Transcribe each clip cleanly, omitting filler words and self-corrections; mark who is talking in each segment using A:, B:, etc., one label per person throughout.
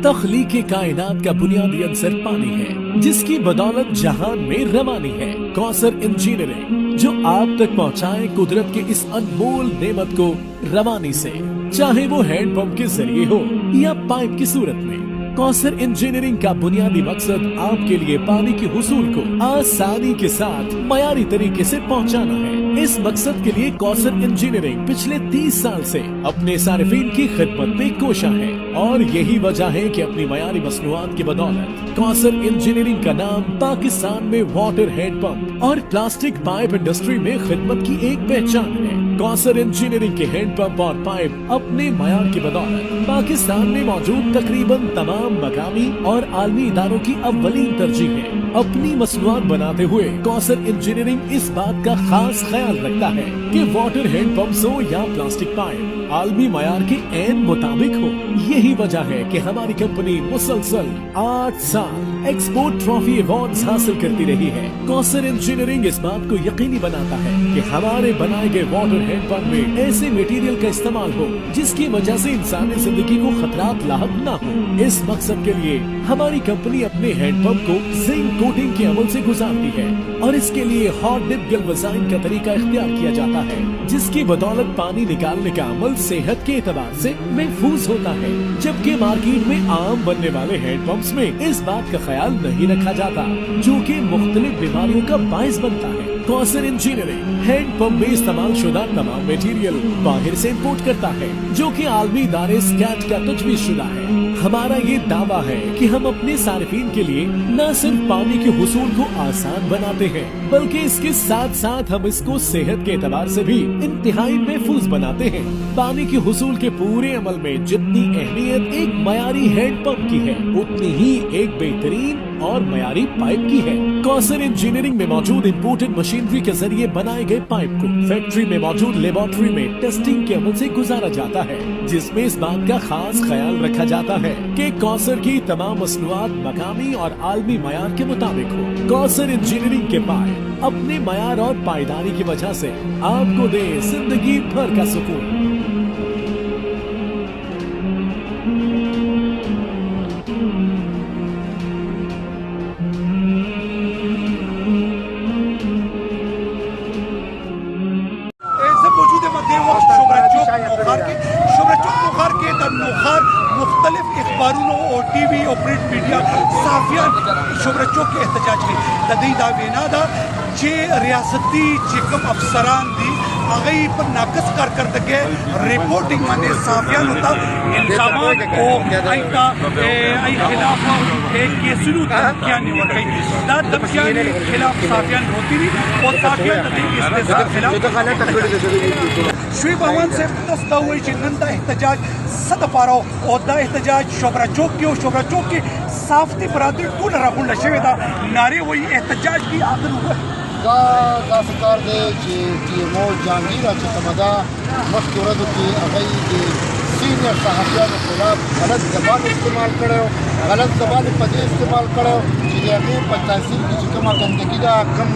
A: तख्लीक कायनात का बुनियादी अंसर पानी है, जिसकी बदौलत जहान में रवानी है। कौसर इंजीनियरिंग जो आप तक पहुंचाए कुदरत के इस अनमोल नेमत को रवानी से, चाहे वो हैंड पंप के जरिए हो या पाइप की सूरत में। कौसर इंजीनियरिंग का बुनियादी मकसद आपके लिए पानी के हुसूल को आसानी के साथ मयारी तरीके से पहुंचाना है। इस मकसद के लिए कौसर इंजीनियरिंग पिछले 30 साल से अपने सारिफीन की खिदमत में कोशा है, और यही वजह है कि अपनी मयारी मसनूआत की बदौलत कौसर इंजीनियरिंग का नाम पाकिस्तान में वाटर हैंड पंप और प्लास्टिक पाइप इंडस्ट्री में खिदमत की एक पहचान है। कौसर इंजीनियरिंग के हैंड पंप और पाइप अपने मयार की बदौलत पाकिस्तान में मौजूद तकरीबन तमाम मकामी और आलमी इदारों की अव्वलीन तरजीह है। अपनी मसनूआत बनाते हुए कौसर इंजीनियरिंग इस बात का खास ख्याल रखता है कि वाटर हैंड पंप्स हो या प्लास्टिक पाइप आलमी मयार के ऐन मुताबिक हो। यही वजह है कि हमारी कंपनी मुसलसल 8 साल एक्सपोर्ट ट्रॉफी अवार्ड्स हासिल करती रही है। कौसर इंजीनियरिंग इस बात को यकीनी बनाता है कि हमारे बनाए गए वाटर हैंड पंप में ऐसे मटेरियल का इस्तेमाल हो जिसकी वजह से इंसानी जिंदगी को खतरात लाहक न हो। इस मकसद के लिए हमारी कंपनी अपने हैंड पंप को जिंक कोटिंग के अमल से गुजारती है, और इसके लिए हॉट डिप गैल्वेनाइजिंग का तरीका इख्तियार किया जाता है, जिसकी बदौलत पानी निकालने का अमल सेहत के एतबार से महफूज होता है। जबकि मार्केट में आम बनने वाले हैंड पंप्स में इस बात का ख्याल नहीं रखा जाता, जो कि मुख्तलिफ बीमारियों का बायस बनता है। कौसर इंजीनियरिंग हैंड पंप में इस्तेमाल शुदा तमाम मटेरियल बाहर से इम्पोर्ट करता है, जो कि आलमी इदारे स्कैट का तजवीज़ शुदा है। हमारा ये दावा है कि हम अपने सारिफीन के लिए न सिर्फ पानी के हुसूल को आसान बनाते हैं, बल्कि इसके साथ साथ हम इसको सेहत के एतबार से भी इंतहाई महफूज बनाते हैं। पानी के हुसूल के पूरे अमल में जितनी अहमियत एक मयारी हैंड पंप की है, उतनी ही एक बेहतरीन और मयारी पाइप की है। कौसर इंजीनियरिंग में मौजूद इम्पोर्टेड मशीनरी के जरिए बनाए गए पाइप को फैक्ट्री में मौजूद लेबोरेटरी में टेस्टिंग के अमल से गुजारा जाता है, जिसमें इस बात का खास ख्याल रखा जाता है कि कौसर की तमाम मसनूआत मकामी और आलमी मयार के मुताबिक हो। कौसर इंजीनियरिंग के पाइप अपने मयार और पायदारी की वजह से आपको दे जिंदगी भर का सुकून।
B: मुख्तलिफ अखबारों और टीवी और प्रिंट मीडिया साफियान शोबरचों के एहतजाज के लदी दावेना दा जे रियासती चेकअप अफसरान दी आगई पर नाकस कारकर्दगी रिपोर्टिंग माने साफियान होता इल्जामात को आइता आई खिलाफ केसुलू धमकियां नहीं गई दा धमकियां खिलाफ साफियान होती नहीं और साफियान दी इस्तेज़ा खिलाफ शुएब अहमद से दस्ता हुई जिन्नता एहतजाज सद पारो और दा एहतजाज शोबरा चौक की साफ्ती बरादरी टूल राहुल शवेदा नारे वही एहतजाज की आदर हुआ
C: دا فکر دی چې ټیمو جهانگیر اچتمدا مخکې ورځو کې هغوی د سینیر صحافیانو خلاف غلط زبان استعمال کړی، غلط زبان په دې استعمال کړی چې د هغې په تاثیر کې چې کومه ګندګي ده، کوم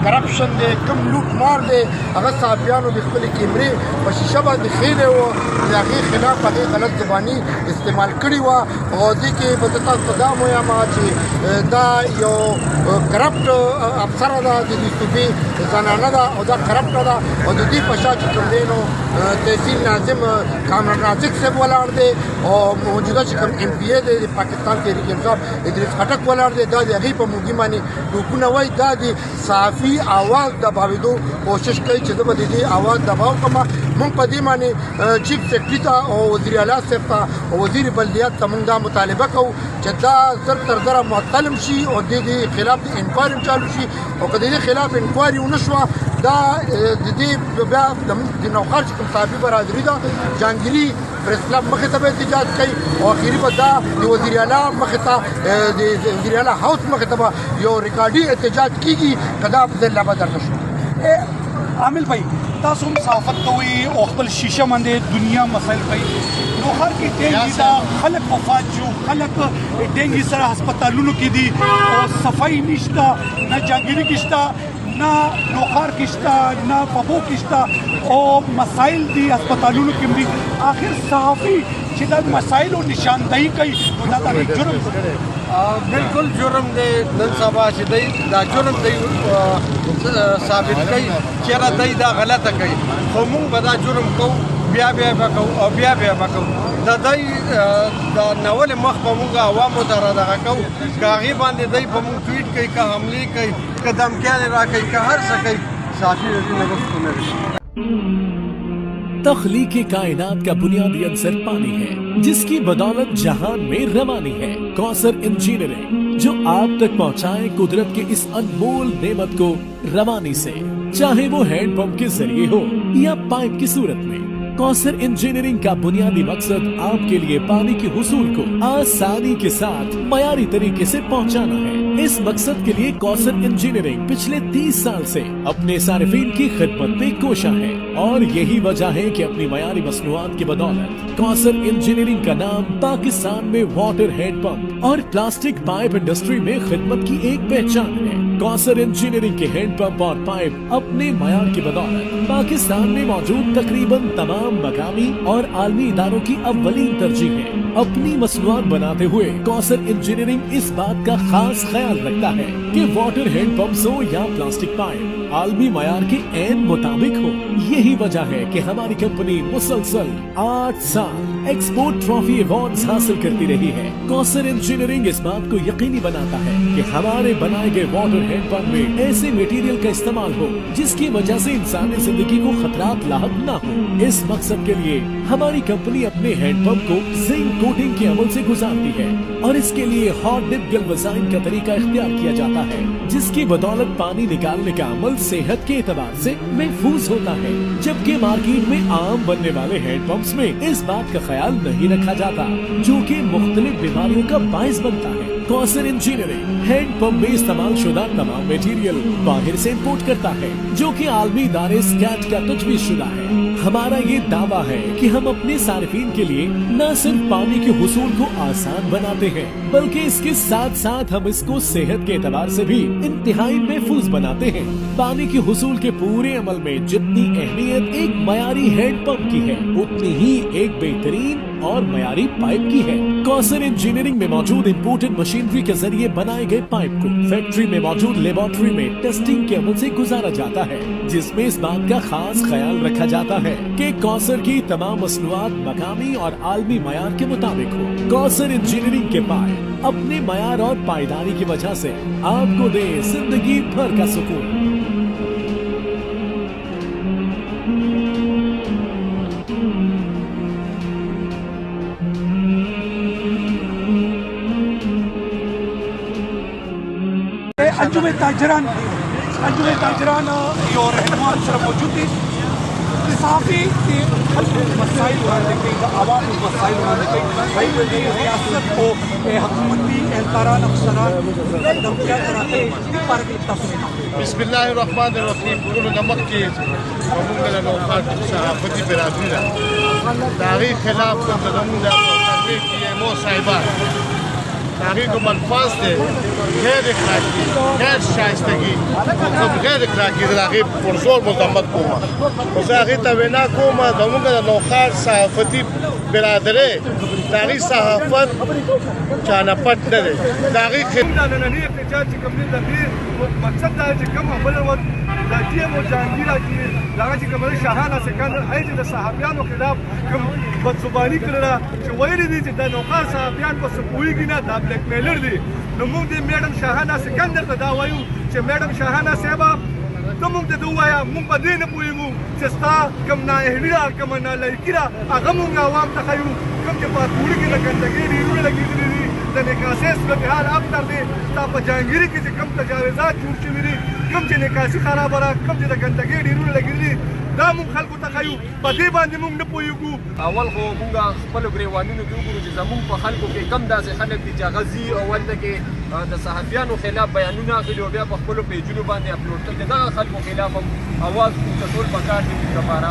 C: کرپشن دی، کوم لوټ مار دی، هغه صحافیانو د خپلې کیمرې په شیشه باندې خیلې وه، د هغې خلاف هغې غلط زباني استعمال کړې وه. او دې کې به زه تاسو ته دا هم ووایم چې دا یو کرپټ افسره ده، د دې صوبې زنانه ده او دا کرپټه ده، او د دې په شا چې کوم دی نو تحصیل ناظم کامران رازق صاحب ولاړ دی، او موجوده چې کوم ایم پی اے دی د پاکستان کې ریجن صاحب ادریس خټک ولاړ دی، دا د هغې په موږي باندې ټوپونه وایي. دا د صحافي आवाज دباوېدو کوشش کوي چې زه به د دې आवाज دباو کړم. موږ په دې باندې چیف سیکرټري ته او وزیر اعلی صاحب ته او وزیر بلدیات ته موږ دا مطالبه کوو چې دا زر تر زره معطل شي او د دې خلاف انکوایري چالو شي، او که د دې خلاف انکوایري ونه شوه دا د دې بیا د نوښار چې کوم صحافي برادري ده جهانګیري پریس کلب مخې ته به احتجاج کوي، او اخري به دا د وزیر اعلی مخې ته د وزیر اعلی هاوس مخې ته به یو ریکارډي احتجاج کیږي که دا افضل لا بدل نه شو.
B: عامل بھائی تاسو هم صحافت کوي او خپل شیشه باندې دنیا مسایل کوي، نوښار کې ډېنګي دا خلک وفات شو، خلک ډېنګي سره هسپتالونو کې دي او صفایي نشته، نه جهانګیري کې شته، نه نوښار کې شته، نه پبو کې شته، او مسایل دي هسپتالونو کې دي. آخر صحافي چې دا مسایل او نشاندهي کوي نو دا د جرم
D: بالکل جرم دی. نن سبا چې دی دا جرم دی ثابت کوي چېرې دی دا غلطه کوي خو موږ به دا جرم کوو بیا به کوو او بیا به کوو. د دی د ناول مخ به موږ عوامو ته دغه کوو که هغې باندې دی په موږ ټویټ کوي که حملې کوي که دمکیانې راکوي که هر څه کوي صافي رسونه رسکو نه رسي.
A: तख्लीक कायनात का बुनियादी अंसर पानी है, जिसकी बदौलत जहान में रवानी है. कौसर इंजीनियरिंग जो आप तक पहुंचाए कुदरत के इस अनमोल नेमत को रवानी से, चाहे वो हैंड पंप के जरिए हो या पाइप की सूरत में. कौसर इंजीनियरिंग का बुनियादी मकसद आपके लिए पानी के हुसूल को आसानी के साथ मयारी तरीके से पहुंचाना है. इस मकसद के लिए कौसर इंजीनियरिंग पिछले 30 साल से अपने सारिफीन की खिदमत में कोशा है और यही वजह है कि अपनी मयारी मसनूआत की बदौलत कौसर इंजीनियरिंग का नाम पाकिस्तान में वाटर हैंड पंप और प्लास्टिक पाइप इंडस्ट्री में खिदमत की एक पहचान है. कौसर इंजीनियरिंग के हैंड पंप और पाइप अपने मयार की बदौलत पाकिस्तान में मौजूद तकरीबन तमाम मकामी और आलमी इदारों की अव्वलीन तरजीह है. अपनी मसनूआत बनाते हुए कौसर इंजीनियरिंग इस बात का खास ख्याल रखता है कि वाटर हैंड पंप्स हो या प्लास्टिक पाइप आलमी मयार के ऐन मुताबिक हो. यही वजह है कि हमारी कंपनी मुसलसल 8 साल एक्सपोर्ट ट्रॉफी अवार्ड्स हासिल करती रही है. कौसर इंजीनियरिंग इस बात को यकीनी बनाता है कि हमारे बनाए गए वाटर हैंड पंप में ऐसे मटेरियल का इस्तेमाल हो जिसकी वजह से इंसानी जिंदगी को खतरात लाहक न हो. इस मकसद के लिए हमारी कंपनी अपने हैंड पंप को जिंक कोटिंग के अमल से गुजारती है और इसके लिए हॉट डिप गैल्वेनाइजिंग का तरीका इख्तियार किया जाता है, जिसकी बदौलत पानी निकालने का अमल सेहत के एतबार से महफूज होता है. जबकि मार्केट में आम बनने वाले हैंड पंप्स में इस बात का ख्याल नहीं रखा जाता, जो कि मुख्तलिफ बीमारियों का बायस बनता है. कौसर इंजीनियरिंग हैंड पंप में इस्तेमाल शुदा तमाम मटेरियल बाहर से इम्पोर्ट करता है, जो कि आलमी इदारे स्कैट का तजवीज़ शुदा है. हमारा ये दावा है कि हम अपने सारिफीन के लिए न सिर्फ पानी के हुसूल को आसान बनाते हैं, बल्कि इसके साथ साथ हम इसको सेहत के एतबार से भी इंतहाई महफूज बनाते हैं. पानी के हुसूल के पूरे अमल में जितनी अहमियत एक मयारी हैंड पंप की है, उतनी ही एक बेहतरीन और मयारी पाइप की है. कौसर इंजीनियरिंग में मौजूद इम्पोर्टेड मशीनरी के जरिए बनाए गए पाइप को फैक्ट्री में मौजूद लेबोरेटरी में टेस्टिंग के अमल से गुजारा जाता है, जिसमें इस बात का खास ख्याल रखा जाता है कि कौसर की तमाम मसनूआत मकामी और आलमी मयार के मुताबिक हो. कौसर इंजीनियरिंग के पाइप अपने मयार और पायदारी की वजह से आपको दे जिंदगी भर का सुकून.
B: अंजुम ताजरान یو رہنما سره موجود دي. صحافي مسائل وړاندې کوي، د عوامو مسائل وړاندې کوي. هغوی د ریاست او حکومتي اهلکاران افسران دمکیان راکوي. دې باره کې تاسو
C: بسم الله الرحمن الرحیم. ټولو نه مخکې زموږ د نوښت صحافتي برادري ده د هغې خلاف زموږ د پي ایم او صاحبان د هغې کوم الفاظ دی غیر اخلاقي، غیر شایستګي او غیر اخلاقي د هغې پر زور مذمت کوم. خو زه هغې ته وینا کوم زموږ د نوښت صحافتي برادرۍ د هغې صحافت چانه پټ نه دی. د هغې
D: نننی احتجاج چې کوم دی د دې مقصد دا چې کوم بله ورځ د ټي ایم او جهانګیره چې دغه چې کوم شاهانه سکندر هغې چې د صحافیانو خلاف کوم بدزباني کړله چې ویلي دي چې د نوښت صحافیان په څه پوهېږي نه دا بلیک میلر دي. نو موږ د میډم شاهانه سکندر ته دا وایو چې میډم شاهانه صاحبه ته موږ ته دا ووایه موږ په دې نه پوهېږو چې ستا کوم نااهلي ده کومه نالایقي ده هغه موږ عوام ته ښیو. کوم چې په کوړي کې د ګندګۍ ډېرونه لګېدلي دي د نکاسۍ صورتحال ابتر دی. ستا په جهانګیري کې چې کوم تجاوزات جوړ شوي دي، کوم چې نکاسي خرابه ده، کوم چې د ګندګۍ ډېرونه لګېدلي دي، دا موږ خلکو ته ښیو. په دې باندې موږ نه پوهېږو.
E: اول خو موږ خپلو ګریوانونو کې وګورو چې زموږ په خلکو کې کم داسې خلک دي چې هغه ځي او هلته کې د صحافیانو خلاف بیانونه اخلي او بیا په خپلو پیجونو باندې اپلوډ کوي. د دغه خلکو خلاف هم आवाज کنټرول پکار دي لپاره.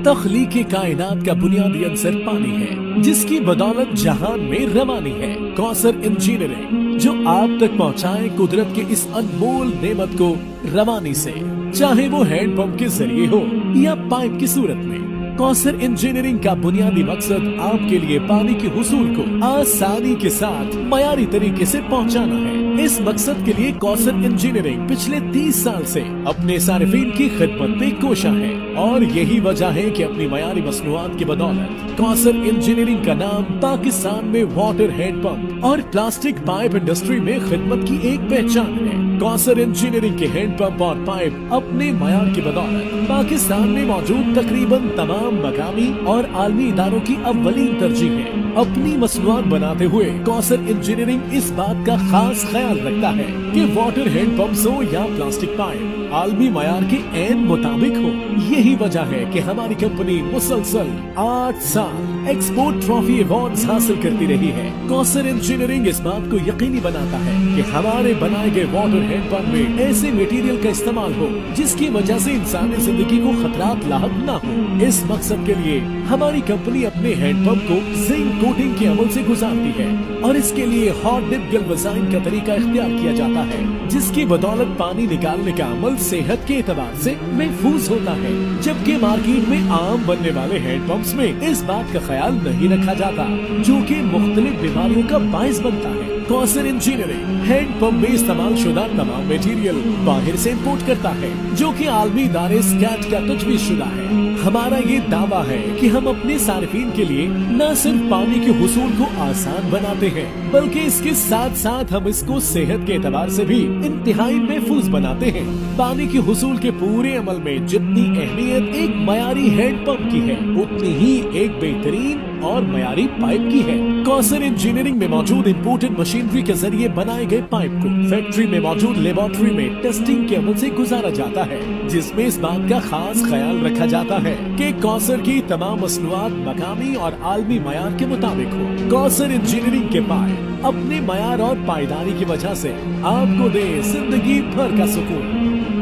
A: तख्लीक कायनात का बुनियादी अंसर पानी है, जिसकी बदौलत जहान में रवानी है. कौसर इंजीनियरिंग जो आप तक पहुंचाए कुदरत के इस अनमोल नेमत को रवानी से, चाहे वो हैंड पंप के जरिए हो या पाइप की सूरत में. कौसर इंजीनियरिंग का बुनियादी मकसद आपके लिए पानी के हुसूल को आसानी के साथ मयारी तरीके से पहुंचाना है। इस मकसद के लिए कौसर इंजीनियरिंग पिछले 30 साल से अपने सारिफीन की खिदमत में कोशा है और यही वजह है कि अपनी मयारी मसनूआत की बदौलत कौसर इंजीनियरिंग का नाम पाकिस्तान में वाटर हैंड पंप और प्लास्टिक पाइप इंडस्ट्री में खिदमत की एक पहचान है। कौसर इंजीनियरिंग के हैंड पंप और पाइप अपने मयार की बदौलत पाकिस्तान में मौजूद तकरीबन तमाम मकामी और आलमी इदारों की अव्वलीन तरजीह है। अपनी मसनूआत बनाते हुए कौसर इंजीनियरिंग इस बात का खास ख्याल रखता है कि वाटर हैंड पंप्स हो या प्लास्टिक पाइप आलमी मयार के ऐन मुताबिक हो। यही वजह है कि हमारी कंपनी मुसलसल 8 साल एक्सपोर्ट ट्रॉफी अवार्ड्स हासिल करती रही है। कौसर इंजीनियरिंग इस बात को यकीनी बनाता है कि हमारे बनाए गए वाटर हैंड पंप में ऐसे मटेरियल का इस्तेमाल हो जिसकी वजह से इंसानी जिंदगी को खतरात लाहक न हो। इस मकसद के लिए हमारी कंपनी अपने हैंड पंप को जिंक कोटिंग के अमल से गुजारती है और इसके लिए हॉट डिप गैल्वेनाइजिंग का तरीका इख्तियार किया जाता है, जिसकी बदौलत पानी निकालने का अमल सेहत के एतबार से महफूज होता है। जबकि मार्केट में आम बनने वाले हैंड पंप्स में इस बात का ख्याल नहीं रखा जाता, जो कि मुख्तलिफ बीमारियों का बायस बनता है। कौसर इंजीनियरिंग हैंड पंप में इस्तेमाल शुदा तमाम मटेरियल बाहर से इम्पोर्ट करता है, जो कि आलमी इदारे स्कैट का तजवीज़ शुदा है। हमारा ये दावा है कि हम अपने सारिफीन के लिए न सिर्फ पानी के हुसूल को आसान बनाते हैं, बल्कि इसके साथ साथ हम इसको सेहत के एतबार से भी इंतहाई महफूज बनाते हैं। पानी के हुसूल के पूरे अमल में जितनी अहमियत एक मयारी हैंड पंप की है, उतनी ही एक बेहतरीन और मयारी पाइप की है। कौसर इंजीनियरिंग में मौजूद इम्पोर्टेड मशीनरी के जरिए बनाए गए पाइप को फैक्ट्री में मौजूद लेबोरेटरी में टेस्टिंग के अमल से गुजारा जाता है, जिसमें इस बात का खास ख्याल रखा जाता है कि कौसर की तमाम मसनूआत मकामी और आलमी मयार के मुताबिक हो। कौसर इंजीनियरिंग के पाइप अपने मयार और पायदारी की वजह से आपको दे जिंदगी भर का सुकून।